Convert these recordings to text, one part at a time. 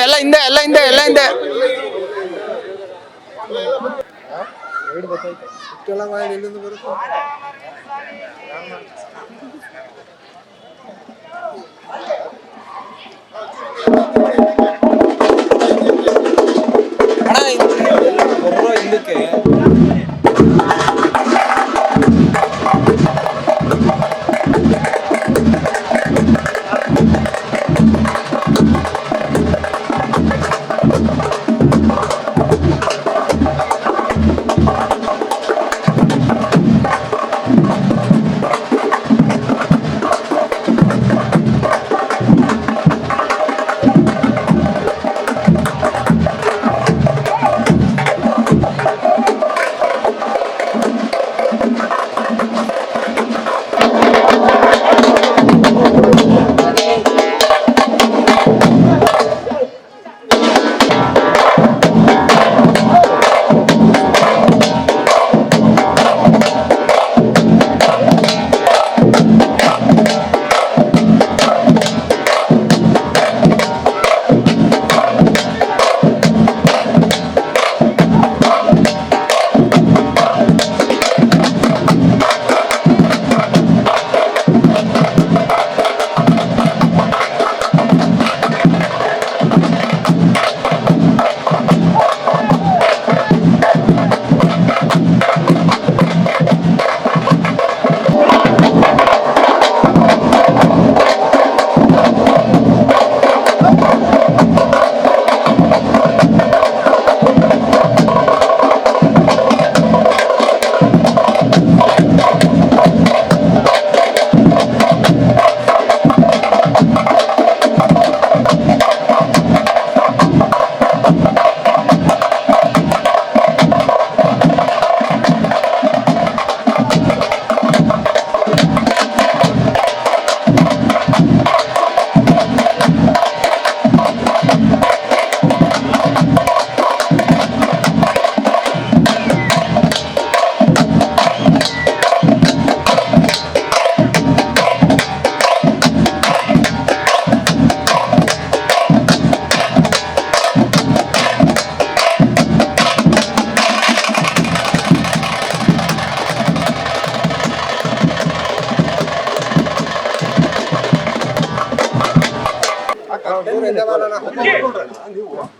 ಎಲ್ಲ ಹಿಂದೆ ಎಲ್ಲ ಹಿಂದೆ ಎಲ್ಲ ಹಿಂದೆ. ಹಿಂದಕ್ಕೆ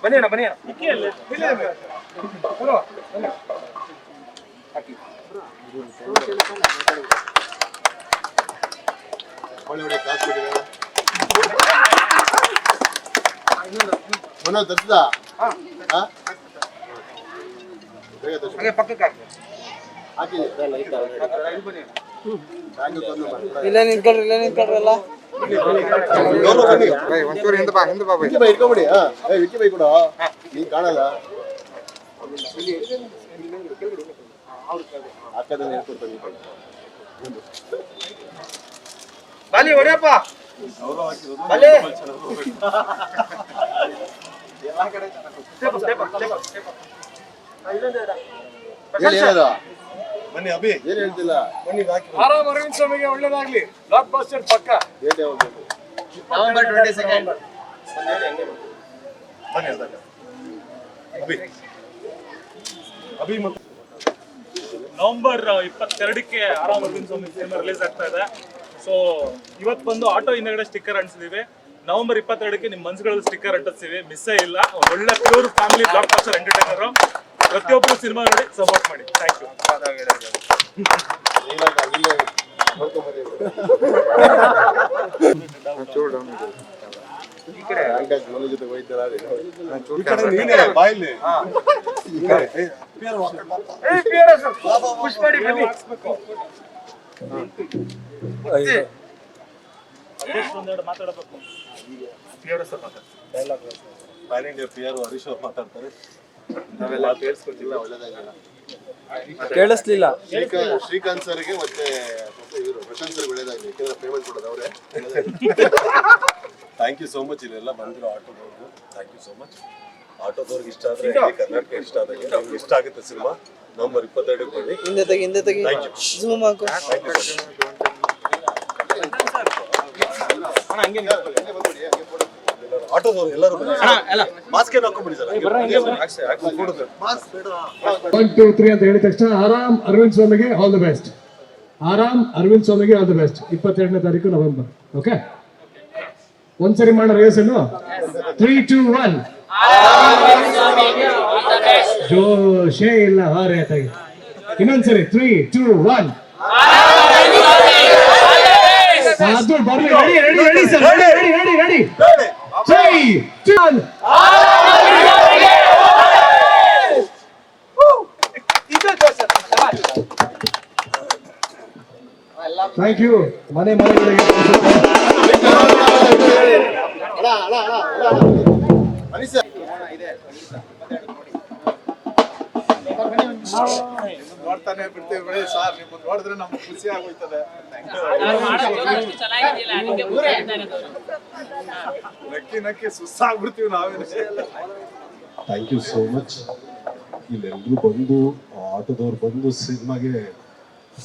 ಬನ್ನಿ ಬನ್ನಿ ಇಲ್ಲ ನಿಂತ್ಕೊಳ್ರಲ್ಲ ಒಂಚೂರು ಹಿಂದೆ ಬಾ ಇಟ್ಕೊಬಿಡಿ. ವಿಕ್ಕಿ ಬೈ ಕೂಡ ನೀನ್ ಕಾಣಲ್ಲ ಹಾಕದಲ್ಲಿ ಹೇಳ್ಕೊಡ್ತೀನಿ. ಬಾಲಿ ಹೊಡೆಯಪ್ಪ ಬನ್ನಿ ಅಭಿ ಏನ್ ಹೇಳ್ತಿಲ್ಲ. ಆರಾಮ್ ಅರವಿಂದ್ ಸ್ವಾಮಿಗೆ ಒಳ್ಳೇದಾಗ್ಲಿ. ಬ್ಲಾಕ್ ಬಾಸ್ಟರ್ ಪಕ್ಕ. ನವೆಂಬರ್ 22 ನವೆಂಬರ್ 22ಕ್ಕೆ ಆರಾಮ್ ಅರವಿಂದ್ ಸ್ವಾಮಿ ಸಿನಿಮಾ ರಿಲೀಸ್ ಆಗ್ತಾ ಇದೆ. ಸೊ ಇವತ್ತು ಬಂದು ಆಟೋ ಹಿಂದಗಡೆ ಸ್ಟಿಕ್ಕರ್ ಅಂಟಿಸಿದೀವಿ. ನವೆಂಬರ್ 22ಕ್ಕೆ ನಿಮ್ಮ ಮನ್ಸುಗಳಲ್ಲಿ ಸ್ಟಿಕ್ಕರ್ ಅಂಟಿಸ್ತೀವಿ. ಮಿಸ್ಸೇ ಇಲ್ಲ. ಒಳ್ಳೆ pure family blockbuster entertainer. ಪ್ರತಿಯೊಬ್ಬರು ಸಿನಿಮಾ ನೋಡಿ ಸಪೋರ್ಟ್ ಮಾಡಿ. Thank you. ಮಾತಾಡಬೇಕು. ಹರೀಶ್ ಅವ್ರು ಮಾತಾಡ್ತಾರೆ. ನಾವೆಲ್ಲ ಕೇಳಿಸ್ಕೊತಿಲ್ಲ. ಒಳ್ಳೇದಾಗಿಲ್ಲ. ಕೇಳಿಸ್ಲಿಲ್ಲ. ಶ್ರೀಕಾಂತ್ ಸರ್ಗೆ ಮತ್ತೆ ಇವರು ಪ್ರಶಾಂತ್ ಸರ್ ಒಳ್ಳೇದಾಗಲಿ. ಯಾಕಂದ್ರೆ ಪೇಮೆಂಟ್ ಕೊಡೋದು ಅವರೇ. Thank you so much. ಇಲ್ಲೆಲ್ಲ ಬಂದಿರೋ ಆಟೋದವ್ರು ಥ್ಯಾಂಕ್ ಯು ಸೋ ಮಚ್. ಆಟೋದವ್ರಿಗೆ ಇಷ್ಟ ಆದ್ರೆ ಕರ್ನಾಟಕ ಇಷ್ಟ ಆದಂಗೆ ನಿಮ್ಗೆ ಇಷ್ಟ ಆಗುತ್ತೆ ಸಿನಿಮಾ. ನವೆಂಬರ್ 22ಕ್ಕೆ ಬನ್ನಿ. ಹಿಂದೆ ತೆಗಿ ಝೂಮ್ ಹಾಕು. ಹಂಗೆ ಬಂದ್ಬಿಡಿ. ಹಂಗೆ ಫೋಟೋ ಆಟೋದವ್ರು ಎಲ್ಲರೂ ಮಾಸ್ಕ್ ಏನು ಹಾಕೊಂಡ್ಬಿಡಿ ಸರ್. 1 2 3 ಅಂತ ಹೇಳಿದ ತಕ್ಷಣ ಆರಾಮ್ ಅರವಿಂದ್ ಸ್ವಾಮಿಗೆ ಆಲ್ ದಿ ಬೆಸ್ಟ್. ಆರಾಮ್ ಅರವಿಂದ್ ಸ್ವಾಮಿಗೆ ಆಲ್ ದಿ ಬೆಸ್ಟ್. 22ನೇ ತಾರೀಕು ನವೆಂಬರ್. ಓಕೆ, ಒಂದ್ಸರಿ ಮಾಡೋ ರೇಸನ್ನು 3 2 1 ಜೋಶೇ ಇಲ್ಲ ಹಾರೇತಾಗಿ. ಇನ್ನೊಂದ್ಸರಿ 3 2 1 ಅದು ಬರ್ಲಿ. Ready sir, ready 3 2 1 thank you. ಮನೆಗಳಿಗೆ ನೋಡ್ತಾನೆ ಬಿಡ್ತೀವಿ ಸರ್, ನಿಮ್ಮನ್ನು ನೋಡಿದ್ರೆ ನಮ್ಗೆ ಖುಷಿ ಆಗೋಯ್ತದೆ. ನಕ್ಕಿ ಸುಸ್ತಾಗ್ಬಿಡ್ತೀವಿ ನಾವೇನು. Thank you so much. ಇಲ್ಲೆಲ್ಲರೂ ಬಂದು ಆಟೋದವ್ರು ಬಂದು ಸಿನಿಮಾಗೆ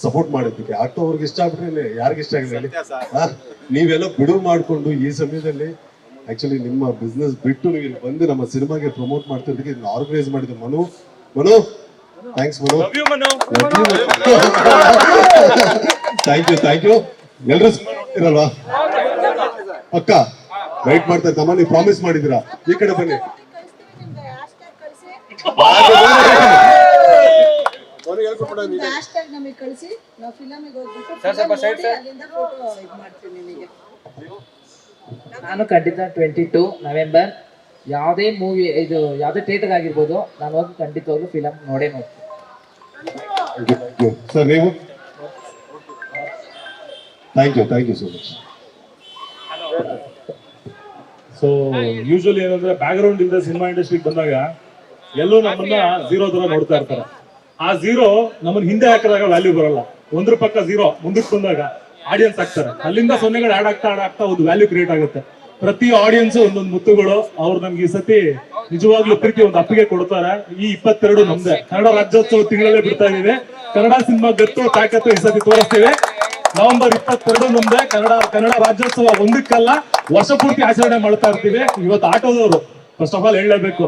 ಸಪೋರ್ಟ್ ಮಾಡಿದ್ದಕ್ಕೆ. ಆಟೋ ಅವ್ರಿಗೆ ಇಷ್ಟ ಆಗ್ಬಿಟ್ರೆ ಯಾರಿಗೆ ಇಷ್ಟ ಆಗಿಲ್ಲ ಹೇಳಿ? ನೀವೆಲ್ಲ ಬಿಡುವು ಮಾಡಿಕೊಂಡು ಈ ಸಮಯದಲ್ಲಿ ಆಕ್ಚುಲಿ ನಿಮ್ಮ ಬಿಸ್ನೆಸ್ ಬಿಟ್ಟು ನೀವು ಇಲ್ಲಿ ಬಂದು ನಮ್ಮ ಸಿನಿಮಾಗೆ ಪ್ರಮೋಟ್ ಮಾಡ್ತಿದ್ದಕ್ಕೆ ಆರ್ಗನೈಸ್ ಮಾಡಿದ Manu thanks Manu. Thank you. ಎಲ್ಲರೂ ಇರಲ್ವಾ ಅಕ್ಕ? ವೈಟ್ ಮಾಡ್ತಾ ಇದ್ದಮ್ಮ, ನೀವು ಪ್ರಾಮಿಸ್ ಮಾಡಿದ್ದೀರಾ. ಈ ಕಡೆ ಬನ್ನಿ. ನಾನು ಖಂಡಿತ 22 ನವೆಂಬರ್ ಯಾವುದೇ ಮೂವಿ ಇದು ಯಾವುದೇ ಥಿಯೇಟರ್ ಆಗಿರ್ಬೋದು, ನಾನು ಹೋಗಿ ಖಂಡಿತವಾಗ್ಲೂ ಫಿಲಮ್ ನೋಡೇ ನೋಡ್ತೀನಿ. ಸರ್ ನೀವು? Thank you so much. So usually ಏನಂದ್ರೆ ಬ್ಯಾಕ್ ಗ್ರೌಂಡ್ ಇಲ್ಲದೆ ಸಿನಿಮಾ ಇಂಡಸ್ಟ್ರಿಗೆ ಬಂದಾಗ ಎಲ್ಲೂ ನಮ್ಮನ್ನ ಝೀರೋ ತರ ನೋಡ್ತಾ ಇರ್ತಾರೆ. ಆ ಝೀರೋ ನಮ್ಮನ್ನ ಹಿಂದೆ ಹಾಕಿದಾಗ ವ್ಯಾಲ್ಯೂ ಬರಲ್ಲ. ಒಂದ್ರ ಪಕ್ಕ ಝೀರೋ ಮುಂದಕ್ಕೆ ಬಂದಾಗ ಆಡಿಯನ್ಸ್ ಆಗ್ತಾರೆ. ಅಲ್ಲಿಂದ ಸೊನ್ನೆಗಳು ಆಡ್ ಆಗ್ತಾ ಒಂದು ವ್ಯಾಲ್ಯೂ ಕ್ರಿಯೇಟ್ ಆಗುತ್ತೆ. ಪ್ರತಿ ಆಡಿಯನ್ಸ್ ಒಂದೊಂದು ಮುತ್ತುಗಳು. ಅವ್ರು ನಮ್ಗೆ ಈ ಸತಿ ನಿಜವಾಗ್ಲೂ ಪ್ರೀತಿ ಒಂದು ಅಪ್ಪಿಗೆ ಕೊಡ್ತಾರೆ. ಈ 22 ನಮ್ದೆ. ಕನ್ನಡ ರಾಜ್ಯೋತ್ಸವ ತಿಂಗಳಲ್ಲೇ ಬಿಡ್ತಾ ಇದೀವಿ. ಕನ್ನಡ ಸಿನಿಮಾ ಗತ್ತು ತಾಕತ್ತು ಈ ಸತಿ ತೋರಿಸ್ತೀವಿ. ನವೆಂಬರ್ 22 ನಮ್ದೆ. ಕನ್ನಡ ರಾಜ್ಯೋತ್ಸವ ಒಂದಕ್ಕಲ್ಲ, ವರ್ಷ ಪೂರ್ತಿ ಆಚರಣೆ ಮಾಡ್ತಾ ಇರ್ತೀವಿ. ಇವತ್ತು ಆಟೋದವರು ಫಸ್ಟ್ ಆಫ್ ಆಲ್ ಹೇಳಲೇಬೇಕು,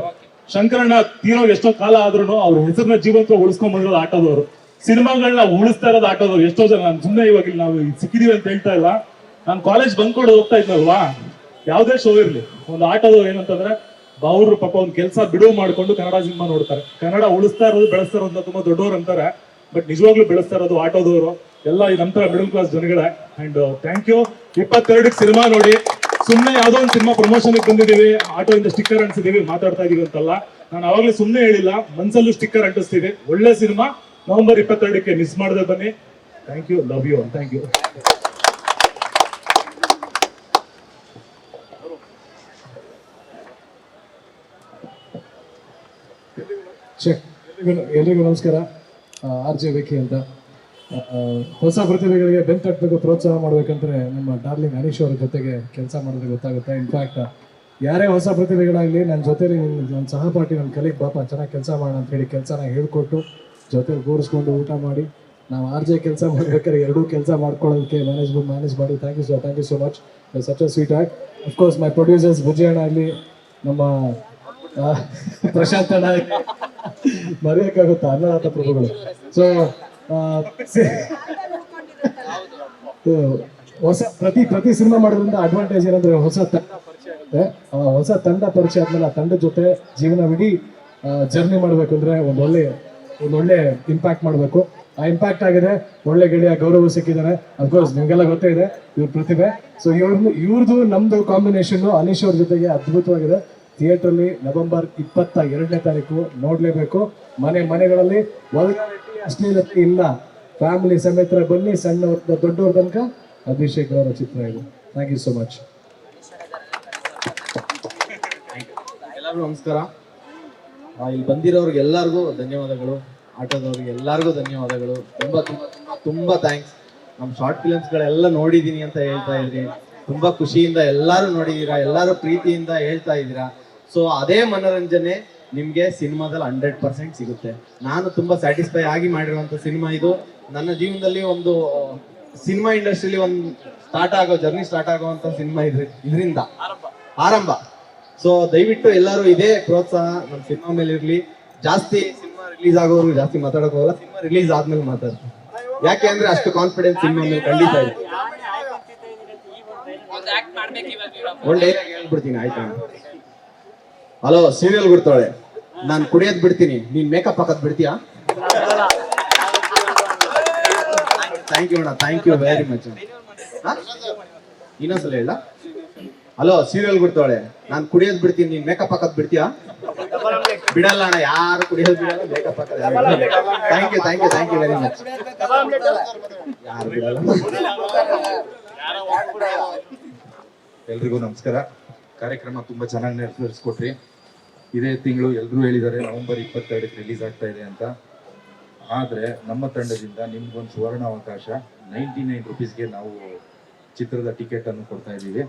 ಶಂಕರಣ್ಣ ತೀರೋಗಿ ಎಷ್ಟೋ ಕಾಲ ಆದ್ರೂ ಅವ್ರ ಹೆಸರನ್ನ ಜೀವಂತ ಉಳಿಸ್ಕೊಂಡ್ ಬಂದಿರೋದು ಆಟೋದವರು. ಸಿನಿಮಾಗಳನ್ನ ಉಳಿಸ್ತಾ ಇರೋದು ಆಟೋದವ್ರು. ಎಷ್ಟೋ ಜನ ನಾನು ಸುಮ್ಮನೆ ಇವಾಗ ನಾವು ಸಿಕ್ಕಿದೀವಿ ಅಂತ ಹೇಳ್ತಾ ಇಲ್ಲ. ನಾನು ಕಾಲೇಜ್ ಬಂದ್ಕೊಂಡು ಹೋಗ್ತಾ ಇದ್ನಲ್ವಾ, ಯಾವ್ದೇ ಶೋ ಇರ್ಲಿ, ಒಂದು ಆಟೋದವ್ರು ಏನಂತಂದ್ರೆ ಅವ್ರು ಪಾಪ ಒಂದು ಕೆಲಸ ಬಿಡುವು ಮಾಡ್ಕೊಂಡು ಕನ್ನಡ ಸಿನಿಮಾ ನೋಡ್ತಾರೆ. ಕನ್ನಡ ಉಳಿಸ್ತಾ ಇರೋದು ಬೆಳೆಸ್ತಾ ಇರೋದು ತುಂಬಾ ದೊಡ್ಡವ್ರು ಅಂತಾರೆ, ಬಟ್ ನಿಜವಾಗ್ಲೂ ಬೆಳೆಸ್ತಾ ಇರೋದು ಆಟೋದವರು ಎಲ್ಲ ಈ ನಂತರ ಮಿಡಲ್ ಕ್ಲಾಸ್ ಜನಗಳೇ. And thank you. 22ಕ್ಕೆ ಸಿನಿಮಾ ನೋಡಿ. ಸುಮ್ಮನೆ ಯಾವ್ದೋ ಒಂದು ಸಿನಿಮಾ ಪ್ರಮೋಷನ್ ಬಂದಿದೀವಿ, ಆಟೋ ಇಂದ ಸ್ಟಿಕ್ಕರ್ ಅಂಟಿಸಿದೀವಿ, ಮಾತಾಡ್ತಾ ಇದೀವಿ ಅಂತಲ್ಲ. ನಾನು ಅವಾಗಲೇ ಸುಮ್ಮನೆ ಹೇಳಿಲ್ಲ, ಮನ್ಸಲ್ಲೂ ಸ್ಟಿಕ್ಕರ್ ಅಂಟಿಸ್ತೀವಿ. ಒಳ್ಳೆ ಸಿನಿಮಾ ನವೆಂಬರ್ 22ಕ್ಕೆ ಮಿಸ್ ಮಾಡದೆ ಬನ್ನಿ. Thank you, love you, thank you. ಎಲ್ರಿಗೂ ನಮಸ್ಕಾರ. RJ ವಿಕಿ ಅಂತ. ಹೊಸ ಪ್ರತಿಭೆಗಳಿಗೆ ಬೆನ್ ತಟ್ಟಬೇಕು, ಪ್ರೋತ್ಸಾಹ ಮಾಡ್ಬೇಕಂದ್ರೆ ನಮ್ಮ ಡಾರ್ಲಿಂಗ್ ಅನೀಶ್ ಅವರ ಜೊತೆಗೆ ಕೆಲಸ ಮಾಡಿದ್ರೆ ಗೊತ್ತಾಗುತ್ತೆ. ಇನ್ಫ್ಯಾಕ್ಟ್ ಯಾರೇ ಹೊಸ ಪ್ರತಿಭೆಗಳಾಗಲಿ ನನ್ನ ಜೊತೆಲಿ ನನ್ನ ಸಹಪಾಠಿ, ನನ್ನ ಕಲೀಗ್ ಬಾಪ ಚೆನ್ನಾಗಿ ಕೆಲಸ ಮಾಡೋಣ ಅಂತ ಹೇಳಿ ಕೆಲಸನ ಹೇಳ್ಕೊಟ್ಟು ಜೊತೆಲಿ ಕೂರಿಸ್ಕೊಂಡು ಊಟ ಮಾಡಿ ನಾವು RJ ಕೆಲಸ ಮಾಡ್ಬೇಕಾದ್ರೆ ಎರಡೂ ಕೆಲಸ ಮಾಡ್ಕೊಳ್ಳೋದಕ್ಕೆ ಮ್ಯಾನೇಜ್ ಮಾಡಿ. Thank you so much. Such a sweet art. Of course my producers Bujji ಅಣ್ಣ ಆಗಲಿ, ನಮ್ಮ ಪ್ರಶಾಂತ್ ಅಣ್ಣ ಮರೆಯೋಕ್ಕಾಗುತ್ತಾ ಅನ್ನದಾತ ಪ್ರಭುಗಳು. ಸೊ ಹೊಸ ಪ್ರತಿ ಸಿನಿಮಾ ಮಾಡೋದ್ರಿಂದ ಅಡ್ವಾಂಟೇಜ್ ಏನಂದ್ರೆ ಹೊಸ ತಂಡ ಪರಿಚಯ ಆಗುತ್ತೆ. ಹೊಸ ತಂಡ ಪರಿಚಯ ಆದ್ಮೇಲೆ ಆ ತಂಡದ ಜೊತೆ ಜೀವನವಿಡೀ ಜರ್ನಿ ಮಾಡಬೇಕು ಅಂದ್ರೆ ಒಂದೊಳ್ಳೆ ಇಂಪ್ಯಾಕ್ಟ್ ಮಾಡಬೇಕು. ಆ ಇಂಪ್ಯಾಕ್ಟ್ ಆಗಿದೆ. ಒಳ್ಳೆ ಗೆಳೆಯ ಗೌರವ ಸಿಕ್ಕಿದ್ದಾನೆ. ಅಫ್ಕೋರ್ಸ್ ನಿಮ್ಗೆಲ್ಲ ಗೊತ್ತೇ ಇದೆ ಇವ್ರ ಪ್ರತಿಭೆ. ಸೊ ಇವ್ರದ್ದು ನಮ್ದು ಕಾಂಬಿನೇಷನ್ ಅನೀಶ್ ಅವ್ರ ಜೊತೆಗೆ ಅದ್ಭುತವಾಗಿದೆ. ಥಿಯೇಟರ್ಲಿ ನವೆಂಬರ್ 22ನೇ ತಾರೀಕು ನೋಡ್ಲೇಬೇಕು. ಮನೆಗಳಲ್ಲಿ ಅಶ್ಲೀಲತೆ ಇಲ್ಲ. ಫ್ಯಾಮಿಲಿ ಸಮೇತ ಬನ್ನಿ, ಸಣ್ಣವ್ರ ದೊಡ್ಡವ್ರ ತನಕ. ಅಭಿಷೇಕ್ ಅವರ ಚಿತ್ರ ಇದು. Thank you so much. ಎಲ್ಲರಿಗೂ ನಮಸ್ಕಾರ. ಇಲ್ಲಿ ಬಂದಿರೋರಿಗೆ ಎಲ್ಲರಿಗೂ ಧನ್ಯವಾದಗಳು. ಆಟೋದವ್ರಿಗೆ ಎಲ್ಲರಿಗೂ ಧನ್ಯವಾದಗಳು. ತುಂಬಾ ಥ್ಯಾಂಕ್ಸ್. ನಮ್ಮ ಶಾರ್ಟ್ ಫಿಲಮ್ಸ್ಗಳೆಲ್ಲ ನೋಡಿದ್ದೀನಿ ಅಂತ ಹೇಳ್ತಾ ಇದ್ರಿ. ತುಂಬಾ ಖುಷಿಯಿಂದ ಎಲ್ಲರೂ ನೋಡಿದ್ದೀರಾ, ಎಲ್ಲರೂ ಪ್ರೀತಿಯಿಂದ ಹೇಳ್ತಾ ಇದ್ದೀರಾ. ಸೊ ಅದೇ ಮನೋರಂಜನೆ ನಿಮಗೆ ಸಿನಿಮಾದಲ್ಲಿ 100% ಸಿಗುತ್ತೆ. ನಾನು ತುಂಬಾ ಸ್ಯಾಟಿಸ್ಫೈ ಆಗಿ ಮಾಡಿರುವಂಥ ಸಿನಿಮಾ ಇದು. ನನ್ನ ಜೀವನದಲ್ಲಿ ಒಂದು ಸಿನಿಮಾ ಇಂಡಸ್ಟ್ರಿಲಿ ಒಂದು ಜರ್ನಿ ಸ್ಟಾರ್ಟ್ ಆಗುವಂಥ ಸಿನಿಮಾ ಇದರಿಂದ ಆರಂಭ. ಸೊ ದಯವಿಟ್ಟು ಎಲ್ಲರೂ ಇದೇ ಪ್ರೋತ್ಸಾಹ ನಮ್ಮ ಸಿನಿಮಾ ಮೇಲೆ ಇರ್ಲಿ. ಜಾಸ್ತಿ ಸಿನಿಮಾ ರಿಲೀಸ್ ಆಗೋರು ಜಾಸ್ತಿ ಮಾತಾಡಕ್ ಹೋಗಲ್ಲ, ಸಿನಿಮಾ ರಿಲೀಸ್ ಆದ್ಮೇಲೆ ಮಾತಾಡ್ತೀನಿ. ಯಾಕೆ ಅಂದ್ರೆ ಅಷ್ಟು ಕಾನ್ಫಿಡೆನ್ಸ್ ಸಿನಿಮಾ ಮೇಲೆ ಖಂಡಿತ ಇದೆ. ಒಂದ್ ಡೈಲಾಗ್ ಹೇಳ್ಬಿಡ್ತೀನಿ ಆಯ್ತಾ? ಹಲೋ, ಸೀರಿಯಲ್ ಗುರ್ತಾಳೆ, ನಾನ್ ಕುಡಿಯೋದ್ ಬಿಡ್ತೀನಿ, ನೀನ್ ಮೇಕಪ್ ಹಾಕೋದ್ ಬಿಡ್ತೀಯಾ? ಥ್ಯಾಂಕ್ ಯು ಅಣ್ಣ, ಥ್ಯಾಂಕ್ ಯು ವೆರಿ ಮಚ್. ಇನ್ನೊಂದ್ಸಲ ಹೇಳ. ಹಲೋ, ಸೀರಿಯಲ್ ಗುರ್ತಾಳೆ, ನಾನ್ ಕುಡಿಯೋದ್ ಬಿಡ್ತೀನಿ, ನೀನ್ ಮೇಕಪ್ ಹಾಕೋದ್ ಬಿಡ್ತೀಯಾ? ಬಿಡಲ್ಲ ಅಣ್ಣ, ಯಾರು ಕುಡಿಯೋದ್ ಬಿಡಲ್ಲ, ಮೇಕಪ್ ಹಾಕೋದ್ thank you thank you thank you very much. ಯಾರು ಬಿಡಲ್ಲ. ಎಲ್ರಿಗೂ ನಮಸ್ಕಾರ. ಕಾರ್ಯಕ್ರಮ ತುಂಬಾ ಚೆನ್ನಾಗಿ ನೆರವೇರಿಸ್ಕೊಟ್ರಿ. ಇದೇ ತಿಂಗಳು ಎಲ್ಲರೂ ಹೇಳಿದ್ದಾರೆ ನವೆಂಬರ್ 22ಕ್ಕೆ ರಿಲೀಸ್ ಆಗ್ತಾ ಇದೆ ಅಂತ. ಆದರೆ ನಮ್ಮ ತಂಡದಿಂದ ನಿಮ್ಗೊಂದು ಸುವರ್ಣ ಅವಕಾಶ. 99 ರುಪೀಸ್ಗೆ ನಾವು ಚಿತ್ರದ ಟಿಕೆಟ್ ಅನ್ನು ಕೊಡ್ತಾ ಇದ್ದೀವಿ.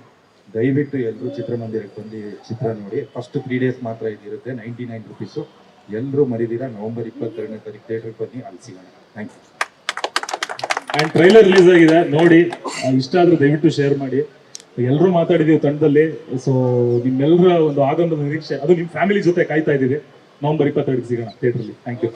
ದಯವಿಟ್ಟು ಎಲ್ಲರೂ ಚಿತ್ರಮಂದಿರಕ್ಕೆ ಬಂದು ಚಿತ್ರ ನೋಡಿ. ಫಸ್ಟ್ 3 ಡೇಸ್ ಮಾತ್ರ ಇದಿರುತ್ತೆ. 99 ರುಪೀಸು. ಎಲ್ಲರೂ ಮರಿದಿರ ನವೆಂಬರ್ 22ನೇ ತಾರೀಕು ಥಿಯೇಟ್ರಿಗೆ ಬನ್ನಿ, ಅಲ್ಲಿ ಸಿಗೋಣ. Thank you. And trailer release ಆಗಿದೆ, ನೋಡಿ. ಇಷ್ಟ ಆದರೂ ದಯವಿಟ್ಟು ಶೇರ್ ಮಾಡಿ. ಎಲ್ಲರೂ ಮಾತಾಡಿದೀವಿ ತಂಡದಲ್ಲಿ. ಸೊ ನಿಮ್ಮೆಲ್ಲರ ಒಂದು ಆಗಮನದ ನಿರೀಕ್ಷೆ, ಅದು ನಿಮ್ಮ ಫ್ಯಾಮಿಲಿ ಜೊತೆ ಕಾಯ್ತಾ ಇದ್ದೀವಿ. ನವೆಂಬರ್ 22ಕ್ಕೆ ಸಿಗೋಣ ಥಿಯೇಟ್ರಲ್ಲಿ. Thank you.